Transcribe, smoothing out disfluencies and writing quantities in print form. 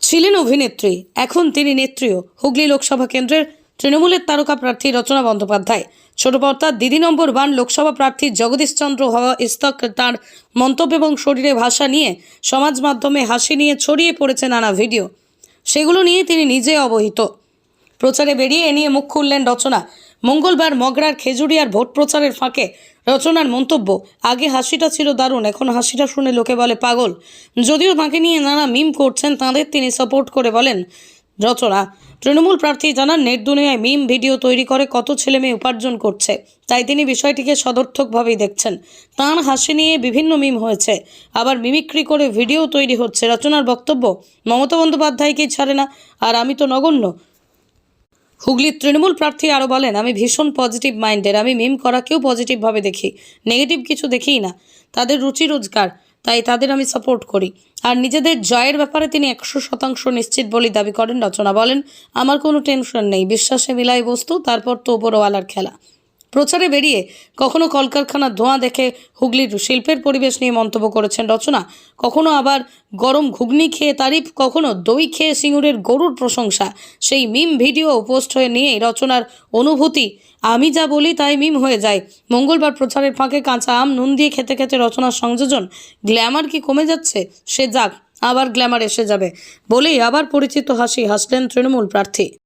ছিলেন অভিনেত্রী, এখন তিনি নেত্রীও। হুগলি লোকসভা কেন্দ্রের তৃণমূলের তারকা প্রার্থী রচনা বন্দ্যোপাধ্যায়। ছোট পর্দার দিদি নম্বর 1 লোকসভা প্রার্থী জগদীশ চন্দ্র হওয়া ইস্তক তাঁর মন্তব্য এবং শরীরে ভাষা নিয়ে সমাজ মাধ্যমে হাসি নিয়ে ছড়িয়ে পড়েছে নানা ভিডিও। সেগুলো নিয়ে তিনি নিজে অবহিত। প্রচারে বেরিয়ে এ নিয়ে মুখ খুললেন রচনা। মঙ্গলবার মগরার খেজুরিয়ার ভোট প্রচারের ফাঁকে রচনার মন্তব্য, আগে হাসিটা ছিল দারুণ, এখন হাসিটা শুনে লোকে বলে পাগল। যদিও তাঁকে নিয়ে নানা মিম করছেন, তাঁদের তিনি সাপোর্ট করে বলেন রচনা। তৃণমূল প্রার্থী জানান, নেট দুনিয়ায় মিম ভিডিও তৈরি করে কত ছেলে মেয়ে উপার্জন করছে, তাই তিনি বিষয়টিকে সদর্থকভাবেই দেখছেন। তাঁর হাসি নিয়ে বিভিন্ন মিম হয়েছে, আবার মিমিক্রি করে ভিডিও তৈরি হচ্ছে। রচনার বক্তব্য, মমতা বন্দ্যোপাধ্যায়কেই ছাড়ে না, আর আমি তো নগণ্য। হুগলির তৃণমূল প্রার্থী আরও বলেন, আমি ভীষণ পজিটিভ মাইন্ডের, আমি মিম করাকেও পজিটিভভাবে দেখি, নেগেটিভ কিছু দেখিই না। তাদের রুচি রোজগার, তাই তাদের আমি সাপোর্ট করি। আর নিজেদের জয়ের ব্যাপারে তিনি 100% নিশ্চিত বলেই দাবি করেন রচনা। বলেন, আমার কোনো টেনশন নেই, বিশ্বাসে মিলাই বস্তু, তারপর তো ওপরওয়ালার খেলা। প্রচারে বেরিয়ে কখনো কলকারখানার ধোঁয়া দেখে হুগলির শিল্পের পরিবেশ নিয়ে মন্তব্য করেছেন রচনা। কখনো আবার গরম ঘুগনি খেয়ে তারিফ, কখনো দই খেয়ে সিঙ্গুরের গরুর প্রশংসা। সেই মিম ভিডিও পোস্ট হয়ে নিয়েই রচনার অনুভূতি, আমি যা বলি তাই মিম হয়ে যায়। মঙ্গলবার প্রচারের ফাঁকে কাঁচা আম নুন দিয়ে খেতে খেতে রচনার সংযোজন, গ্ল্যামার কি কমে যাচ্ছে? সে যাক, আবার গ্ল্যামার এসে যাবে বলেই আবার পরিচিত হাসি হাসলেন তৃণমূল প্রার্থী।